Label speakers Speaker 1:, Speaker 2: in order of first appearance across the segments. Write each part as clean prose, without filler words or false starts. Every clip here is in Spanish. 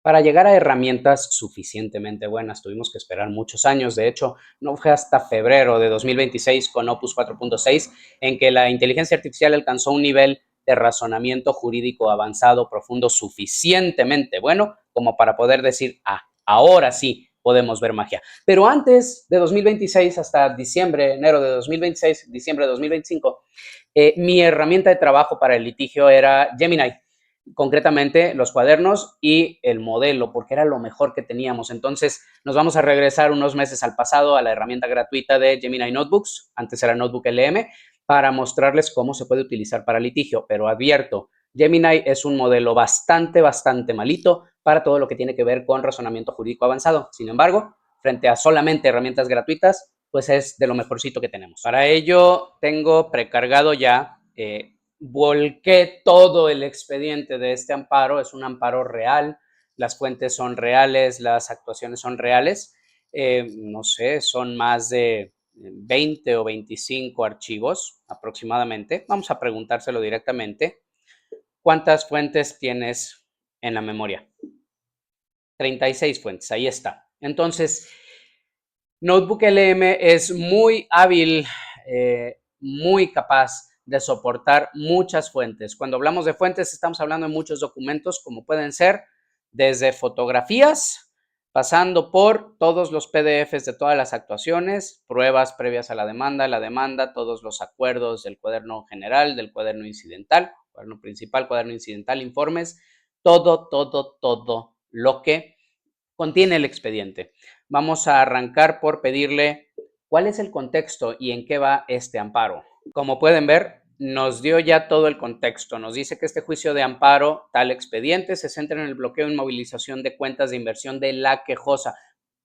Speaker 1: Para llegar a herramientas suficientemente buenas, tuvimos que esperar muchos años. De hecho, no fue hasta febrero de 2026 con Opus 4.6 en que la inteligencia artificial alcanzó un nivel de razonamiento jurídico avanzado, profundo, suficientemente bueno como para poder decir, ahora sí podemos ver magia. Pero antes de 2026, hasta diciembre, enero de 2026, diciembre de 2025, mi herramienta de trabajo para el litigio era Gemini, concretamente los cuadernos y el modelo, porque era lo mejor que teníamos. Entonces nos vamos a regresar unos meses al pasado a la herramienta gratuita de Gemini Notebooks, antes era Notebook LM, para mostrarles cómo se puede utilizar para litigio, pero advierto, Gemini es un modelo bastante malito para todo lo que tiene que ver con razonamiento jurídico avanzado. Sin embargo, frente a solamente herramientas gratuitas, pues es de lo mejorcito que tenemos. Para ello tengo precargado ya, volqué todo el expediente de este amparo, es un amparo real, las fuentes son reales, las actuaciones son reales, no sé, son más de 20 o 25 archivos aproximadamente. Vamos a preguntárselo directamente. ¿Cuántas fuentes tienes en la memoria? 36 fuentes, ahí está. Entonces, Notebook LM es muy hábil, muy capaz de soportar muchas fuentes. Cuando hablamos de fuentes, estamos hablando de muchos documentos, como pueden ser desde fotografías, pasando por todos los PDFs de todas las actuaciones, pruebas previas a la demanda, todos los acuerdos del cuaderno general, del cuaderno incidental, cuaderno principal, cuaderno incidental, informes, todo lo que contiene el expediente. Vamos a arrancar por pedirle cuál es el contexto y en qué va este amparo. Como pueden ver, nos dio ya todo el contexto. Nos dice que este juicio de amparo, tal expediente, se centra en el bloqueo e inmovilización de cuentas de inversión de la quejosa.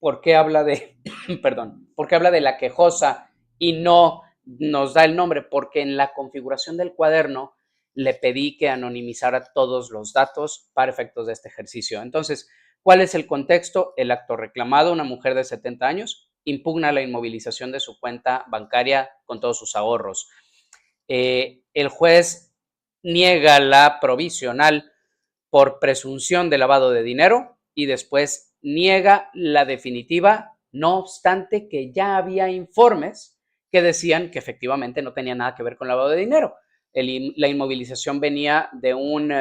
Speaker 1: ¿Por qué habla de, perdón, por qué habla de la quejosa y no nos da el nombre? Porque en la configuración del cuaderno le pedí que anonimizara todos los datos para efectos de este ejercicio. Entonces, ¿cuál es el contexto? El acto reclamado, una mujer de 70 años, impugna la inmovilización de su cuenta bancaria con todos sus ahorros. El juez niega la provisional por presunción de lavado de dinero y después niega la definitiva, no obstante que ya había informes que decían que efectivamente no tenía nada que ver con lavado de dinero. La inmovilización venía de un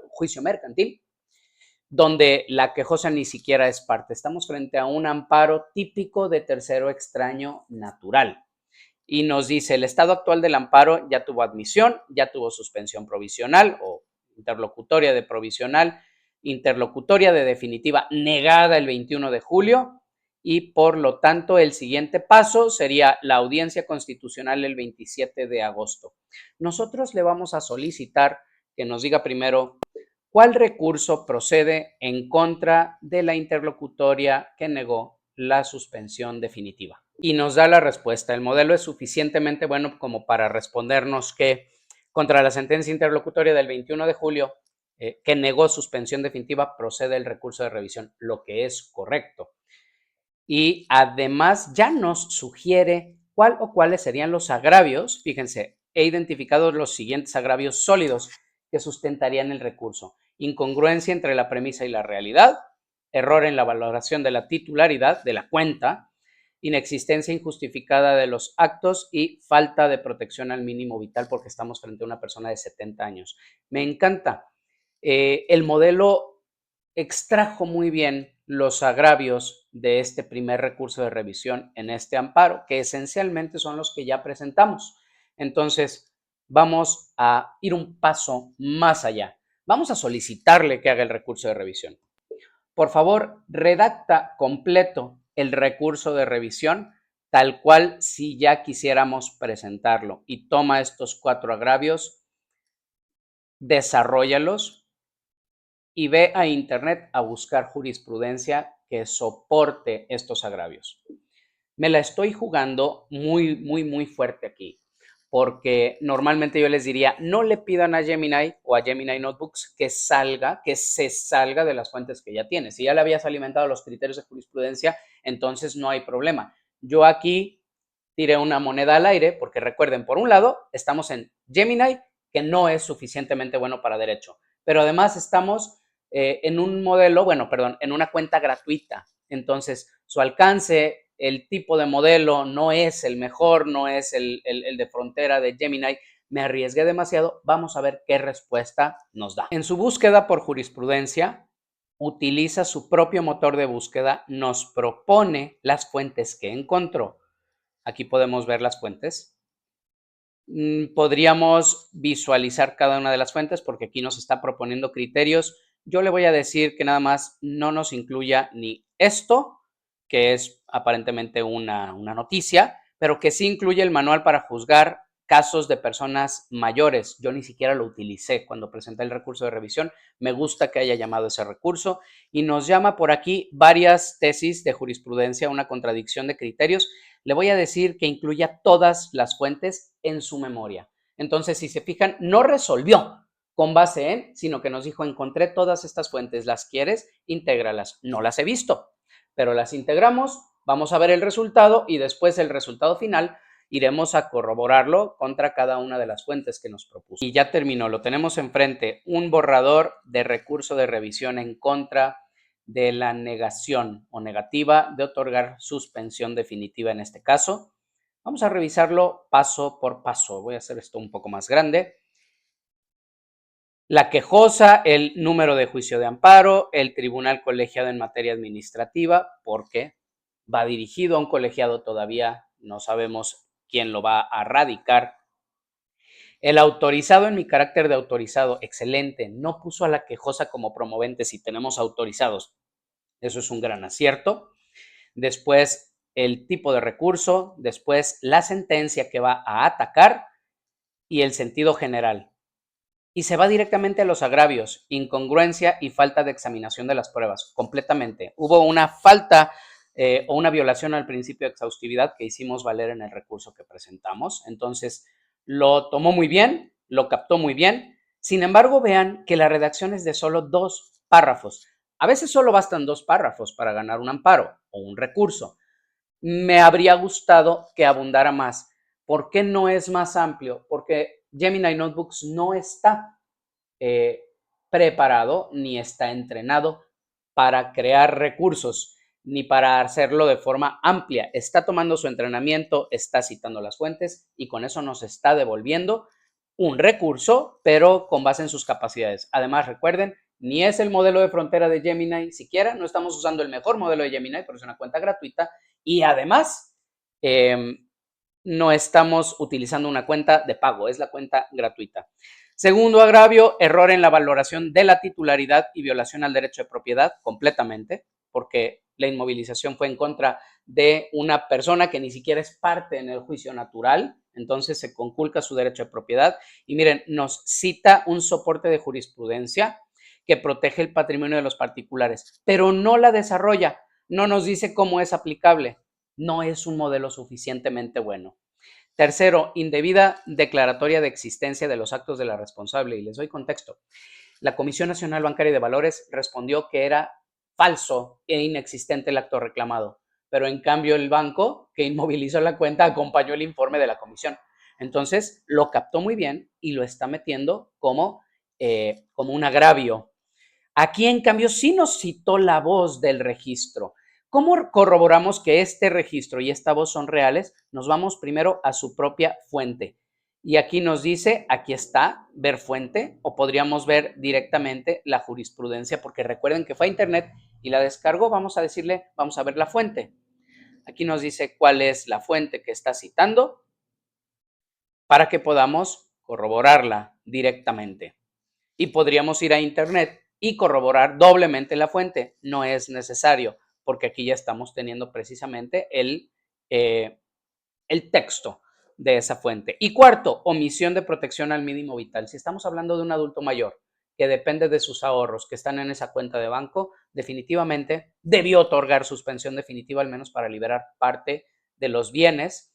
Speaker 1: juicio mercantil donde la quejosa ni siquiera es parte. Estamos frente a un amparo típico de tercero extraño natural. Y nos dice, el estado actual del amparo ya tuvo admisión, ya tuvo suspensión provisional o interlocutoria de provisional, interlocutoria de definitiva negada el 21 de julio y por lo tanto el siguiente paso sería la audiencia constitucional el 27 de agosto. Nosotros le vamos a solicitar que nos diga primero ¿cuál recurso procede en contra de la interlocutoria que negó la suspensión definitiva? Y nos da la respuesta. El modelo es suficientemente bueno como para respondernos que contra la sentencia interlocutoria del 21 de julio que negó suspensión definitiva procede el recurso de revisión, lo que es correcto. Y además ya nos sugiere cuál o cuáles serían los agravios. Fíjense, he identificado los siguientes agravios sólidos que sustentarían el recurso: incongruencia entre la premisa y la realidad, error en la valoración de la titularidad de la cuenta, inexistencia injustificada de los actos y falta de protección al mínimo vital porque estamos frente a una persona de 70 años. Me encanta. El modelo extrajo muy bien los agravios de este primer recurso de revisión en este amparo, que esencialmente son los que ya presentamos. Entonces, vamos a ir un paso más allá. Vamos a solicitarle que haga el recurso de revisión. Por favor, redacta completo el recurso de revisión tal cual si ya quisiéramos presentarlo y toma estos 4 agravios, desarróllalos y ve a internet a buscar jurisprudencia que soporte estos agravios. Me la estoy jugando muy fuerte aquí, porque normalmente yo les diría, no le pidan a Gemini o a Gemini Notebooks que se salga de las fuentes que ya tiene. Si ya le habías alimentado los criterios de jurisprudencia, entonces no hay problema. Yo aquí tiré una moneda al aire, porque recuerden, por un lado, estamos en Gemini, que no es suficientemente bueno para derecho, pero además estamos en un modelo, bueno, perdón, en una cuenta gratuita. Entonces, su alcance, el tipo de modelo no es el mejor, no es el de frontera de Gemini. Me arriesgué demasiado. Vamos a ver qué respuesta nos da. En su búsqueda por jurisprudencia, utiliza su propio motor de búsqueda, nos propone las fuentes que encontró. Aquí podemos ver las fuentes. Podríamos visualizar cada una de las fuentes porque aquí nos está proponiendo criterios. Yo le voy a decir que nada más no nos incluya ni esto, que es aparentemente una noticia, pero que sí incluye el manual para juzgar casos de personas mayores. Yo ni siquiera lo utilicé cuando presenté el recurso de revisión. Me gusta que haya llamado ese recurso y nos llama por aquí varias tesis de jurisprudencia, una contradicción de criterios. Le voy a decir que incluya todas las fuentes en su memoria. Entonces, si se fijan, no resolvió con base en, sino que nos dijo, encontré todas estas fuentes, ¿las quieres? Intégralas. No las he visto, pero las integramos, vamos a ver el resultado y después el resultado final iremos a corroborarlo contra cada una de las fuentes que nos propuso. Y ya terminó, lo tenemos enfrente, un borrador de recurso de revisión en contra de la negación o negativa de otorgar suspensión definitiva en este caso. Vamos a revisarlo paso por paso. Voy a hacer esto un poco más grande. La quejosa, el número de juicio de amparo, el tribunal colegiado en materia administrativa, porque va dirigido a un colegiado, todavía no sabemos quién lo va a radicar. El autorizado en mi carácter de autorizado, excelente, no puso a la quejosa como promovente si tenemos autorizados. Eso es un gran acierto. Después, el tipo de recurso, después la sentencia que va a atacar y el sentido general. Y se va directamente a los agravios, incongruencia y falta de examinación de las pruebas, completamente. Hubo una falta o una violación al principio de exhaustividad que hicimos valer en el recurso que presentamos. Entonces, lo tomó muy bien, lo captó muy bien. Sin embargo, vean que la redacción es de solo 2 párrafos. A veces solo bastan 2 párrafos para ganar un amparo o un recurso. Me habría gustado que abundara más. ¿Por qué no es más amplio? Porque Gemini Notebooks no está eh, preparado ni está entrenado para crear recursos ni para hacerlo de forma amplia. Está tomando su entrenamiento, está citando las fuentes y con eso nos está devolviendo un recurso, pero con base en sus capacidades. Además, recuerden, ni es el modelo de frontera de Gemini siquiera, no estamos usando el mejor modelo de Gemini, pero es una cuenta gratuita y además no estamos utilizando una cuenta de pago, es la cuenta gratuita. Segundo agravio, error en la valoración de la titularidad y violación al derecho de propiedad completamente, porque la inmovilización fue en contra de una persona que ni siquiera es parte en el juicio natural, entonces se conculca su derecho de propiedad. Y miren, nos cita un soporte de jurisprudencia que protege el patrimonio de los particulares, pero no la desarrolla, no nos dice cómo es aplicable, no es un modelo suficientemente bueno. Tercero, indebida declaratoria de existencia de los actos de la responsable. Y les doy contexto. La Comisión Nacional Bancaria y de Valores respondió que era falso e inexistente el acto reclamado, pero en cambio el banco que inmovilizó la cuenta acompañó el informe de la comisión. Entonces lo captó muy bien y lo está metiendo como un agravio. Aquí, en cambio, sí nos citó la voz del registro. ¿Cómo corroboramos que este registro y esta voz son reales? Nos vamos primero a su propia fuente. Y aquí nos dice, aquí está, ver fuente, o podríamos ver directamente la jurisprudencia, porque recuerden que fue a internet y la descargó. Vamos a decirle, vamos a ver la fuente. Aquí nos dice cuál es la fuente que está citando para que podamos corroborarla directamente. Y podríamos ir a internet y corroborar doblemente la fuente. No es necesario, porque aquí ya estamos teniendo precisamente el texto de esa fuente. Y cuarto, omisión de protección al mínimo vital. Si estamos hablando de un adulto mayor que depende de sus ahorros que están en esa cuenta de banco, definitivamente debió otorgar suspensión definitiva, al menos para liberar parte de los bienes,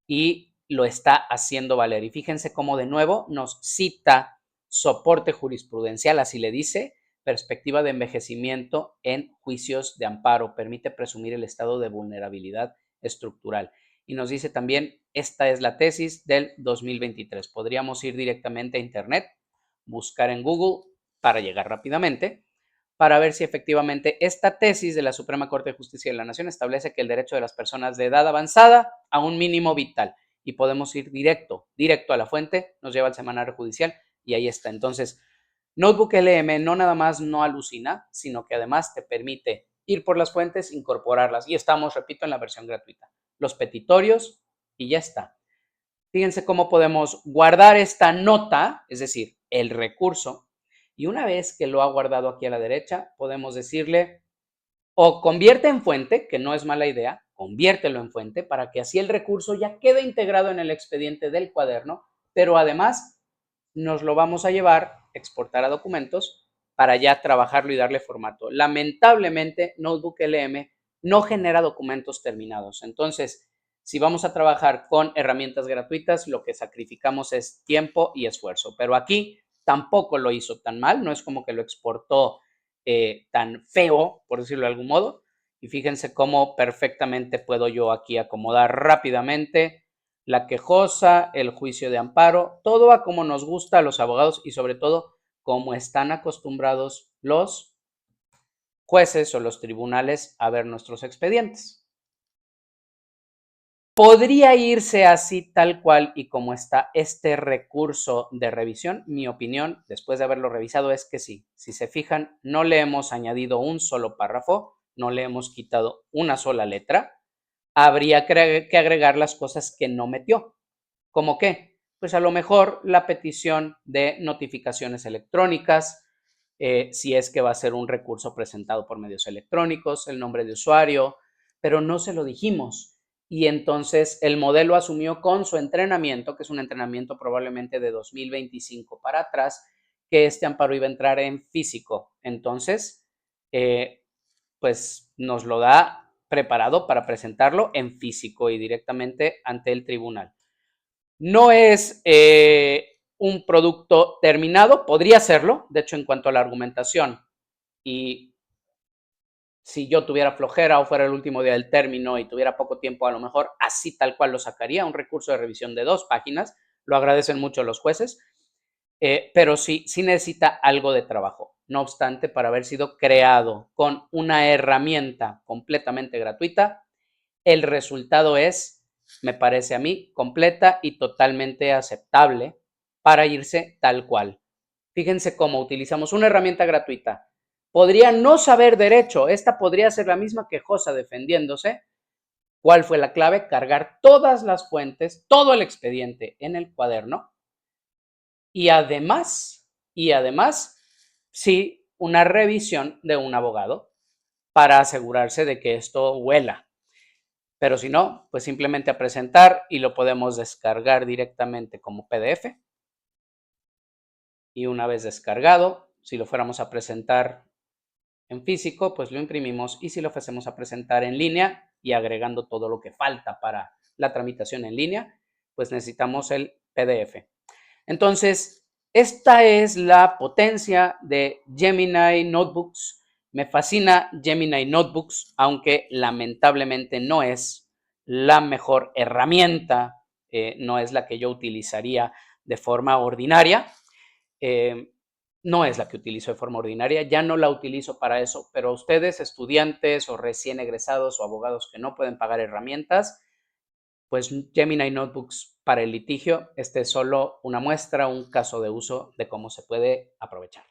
Speaker 1: y lo está haciendo valer. Y fíjense cómo de nuevo nos cita soporte jurisprudencial, así le dice, perspectiva de envejecimiento en juicios de amparo, permite presumir el estado de vulnerabilidad estructural. Y nos dice también, esta es la tesis del 2023. Podríamos ir directamente a internet, buscar en Google para llegar rápidamente. para ver si efectivamente esta tesis de la Suprema Corte de Justicia de la Nación establece que el derecho de las personas de edad avanzada a un mínimo vital, y podemos ir directo a la fuente, nos lleva al semanario judicial y ahí está. Entonces, Notebook LM no nada más no alucina, sino que además te permite ir por las fuentes, incorporarlas, y estamos, repito, en la versión gratuita. Los petitorios y ya está. Fíjense cómo podemos guardar esta nota, es decir, el recurso, y una vez que lo ha guardado aquí a la derecha, podemos decirle o convierte en fuente, que no es mala idea, conviértelo en fuente para que así el recurso ya quede integrado en el expediente del cuaderno, pero además nos lo vamos a llevar, exportar a documentos, para ya trabajarlo y darle formato. Lamentablemente, Notebook LM no genera documentos terminados. Entonces, si vamos a trabajar con herramientas gratuitas, lo que sacrificamos es tiempo y esfuerzo. Pero aquí tampoco lo hizo tan mal, no es como que lo exportó tan feo, por decirlo de algún modo. Y fíjense cómo perfectamente puedo yo aquí acomodar rápidamente la quejosa, el juicio de amparo, todo a como nos gusta a los abogados y sobre todo como están acostumbrados los jueces o los tribunales a ver nuestros expedientes. ¿Podría irse así tal cual y como está este recurso de revisión? Mi opinión, después de haberlo revisado, es que sí. Si se fijan, no le hemos añadido un solo párrafo, no le hemos quitado una sola letra. Habría que agregar las cosas que no metió. ¿Cómo qué? Pues a lo mejor la petición de notificaciones electrónicas, si es que va a ser un recurso presentado por medios electrónicos, el nombre de usuario, pero no se lo dijimos. Y entonces el modelo asumió con su entrenamiento, que es un entrenamiento probablemente de 2025 para atrás, que este amparo iba a entrar en físico. Entonces, pues nos lo da preparado para presentarlo en físico y directamente ante el tribunal. No es un producto terminado, podría serlo, de hecho, en cuanto a la argumentación, y si yo tuviera flojera o fuera el último día del término y tuviera poco tiempo, a lo mejor así tal cual lo sacaría, un recurso de revisión de 2 páginas, lo agradecen mucho los jueces, pero sí necesita algo de trabajo. No obstante, para haber sido creado con una herramienta completamente gratuita, el resultado es, me parece a mí, completa y totalmente aceptable para irse tal cual. Fíjense cómo utilizamos una herramienta gratuita. Podría no saber derecho, esta podría ser la misma quejosa defendiéndose. ¿Cuál fue la clave? Cargar todas las fuentes, todo el expediente en el cuaderno y además, sí, una revisión de un abogado para asegurarse de que esto huela. Pero si no, pues simplemente a presentar y lo podemos descargar directamente como PDF. Y una vez descargado, si lo fuéramos a presentar en físico, pues lo imprimimos, y si lo fuésemos a presentar en línea y agregando todo lo que falta para la tramitación en línea, pues necesitamos el PDF. Entonces, esta es la potencia de Gemini Notebooks. Me fascina Gemini Notebooks, aunque lamentablemente no es la mejor herramienta, no es la que yo utilizaría de forma ordinaria. No es la que utilizo de forma ordinaria, ya no la utilizo para eso, pero ustedes, estudiantes o recién egresados o abogados que no pueden pagar herramientas, pues Gemini Notebooks para el litigio, este es solo una muestra, un caso de uso de cómo se puede aprovechar.